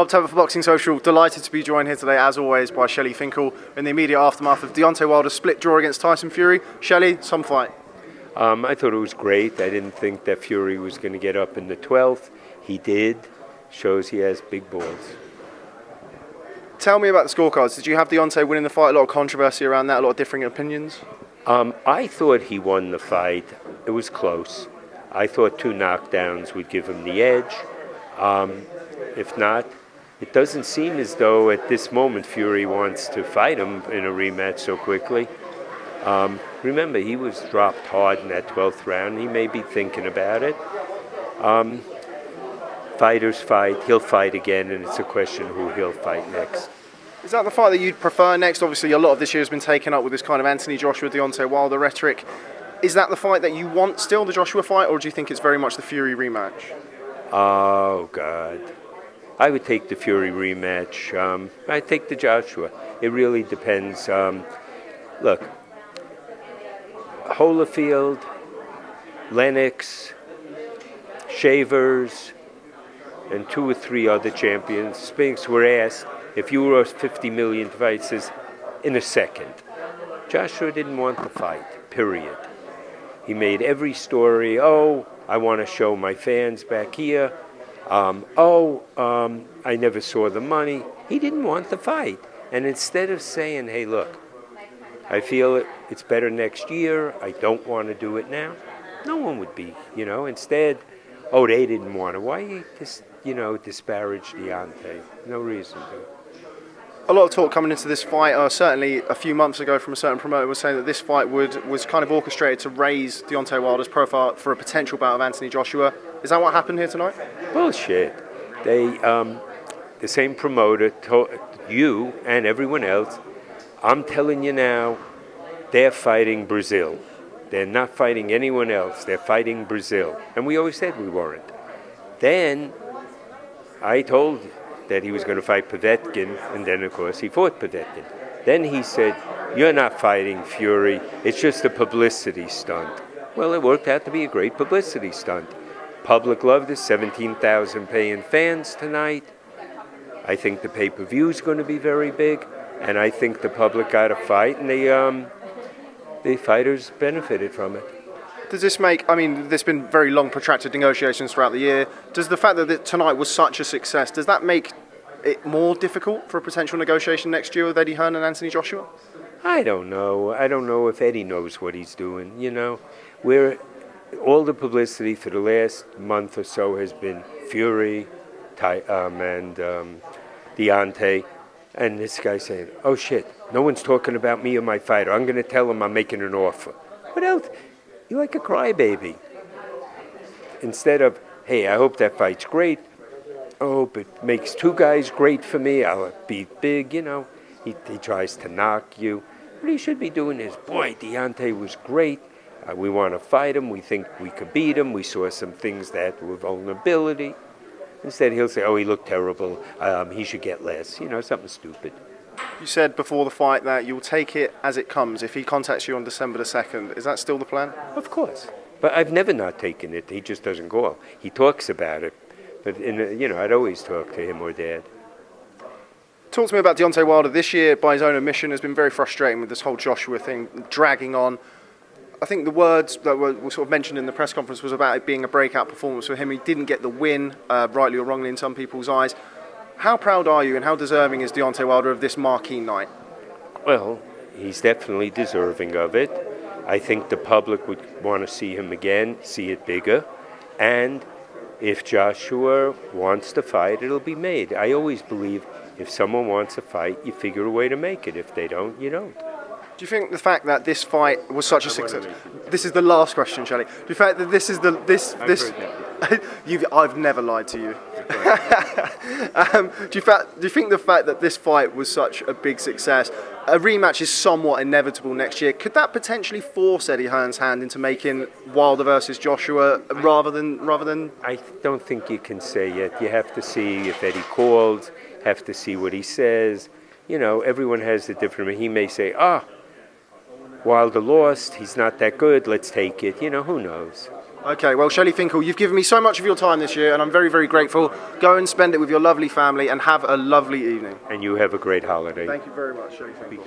Rob Tebbutt for Boxing Social. Delighted to be joined here today, as always, by Shelly Finkel in the immediate aftermath of Deontay Wilder's split draw against Tyson Fury. Shelly, some fight. I thought it was great. I didn't think that Fury was going to get up in the 12th. He did. Shows he has big balls. Tell me about the scorecards. Did you have Deontay winning the fight? A lot of controversy around that, a lot of differing opinions. I thought he won the fight. It was close. I thought 2 knockdowns would give him the edge. If not, it doesn't seem as though at this moment Fury wants to fight him in a rematch so quickly. Remember, he was dropped hard in that 12th round. He may be thinking about it. Fighters fight. He'll fight again, and it's a question of who he'll fight next. Is that the fight that you'd prefer next? Obviously, a lot of this year has been taken up with this kind of Anthony Joshua, Deontay Wilder rhetoric. Is that the fight that you want still, the Joshua fight, or do you think it's very much the Fury rematch? Oh, God. I would take the Fury rematch. I'd take the Joshua. It really depends. Look, Holyfield, Lennox, Shavers, and 2 or 3 other champions. Spinks were asked if you were $50 million fight, says in a second. Joshua didn't want the fight, period. He made every story, I want to show my fans back here. I never saw the money. He didn't want the fight. And instead of saying, hey, look, I feel it's better next year, I don't want to do it now, no one would be, Instead, they didn't want to. Why just, disparage Deontay? No reason to. A lot of talk coming into this fight, certainly a few months ago from a certain promoter, was saying that this fight was kind of orchestrated to raise Deontay Wilder's profile for a potential bout of Anthony Joshua. Is that what happened here tonight? Bullshit. They, the same promoter told you and everyone else, I'm telling you now, they're fighting Brazil. They're not fighting anyone else. They're fighting Brazil. And we always said we weren't. Then I told that he was going to fight Povetkin, and then, of course, he fought Povetkin. Then he said, you're not fighting Fury. It's just a publicity stunt. Well, it worked out to be a great publicity stunt. Public loved it, 17,000 paying fans tonight. I think the pay-per-view is going to be very big, and I think the public got a fight, and the fighters benefited from it. Does this make, there's been very long protracted negotiations throughout the year. Does the fact that tonight was such a success, does that make it more difficult for a potential negotiation next year with Eddie Hearn and Anthony Joshua? I don't know. I don't know if Eddie knows what he's doing, all the publicity for the last month or so has been Fury and Deontay, and this guy saying, oh shit, no one's talking about me or my fighter. I'm going to tell him I'm making an offer. What else? You're like a crybaby. Instead of, hey, I hope that fight's great. I hope it makes 2 guys great for me. I'll be big, He tries to knock you. What he should be doing is, boy, Deontay was great. We want to fight him. We think we could beat him. We saw some things that were vulnerability. Instead, he'll say, he looked terrible. He should get less. Something stupid. You said before the fight that you'll take it as it comes. If he contacts you on December the 2nd, is that still the plan? Of course. But I've never not taken it. He just doesn't call. He talks about it. But, I'd always talk to him or Dad. Talk to me about Deontay Wilder. This year, by his own admission, has been very frustrating with this whole Joshua thing dragging on. I think the words that were sort of mentioned in the press conference was about it being a breakout performance for him. He didn't get the win, rightly or wrongly in some people's eyes. How proud are you and how deserving is Deontay Wilder of this marquee night? Well, he's definitely deserving of it. I think the public would want to see him again, see it bigger. And if Joshua wants to fight, it'll be made. I always believe if someone wants a fight, you figure a way to make it. If they don't, you don't. Do you think the fact that this fight was such a success? This is the last question, Shelly. Do you think that this is I've never lied to you. Do you think the fact that this fight was such a big success, a rematch is somewhat inevitable next year? Could that potentially force Eddie Hearn's hand into making Wilder versus Joshua rather than? I don't think you can say yet. You have to see if Eddie calls. Have to see what he says. Everyone has a different. He may say, Wilder lost. He's not that good. Let's take it. Who knows? Okay, well, Shelly Finkel, you've given me so much of your time this year, and I'm very, very grateful. Go and spend it with your lovely family, and have a lovely evening. And you have a great holiday. Thank you very much, Shelly Finkel.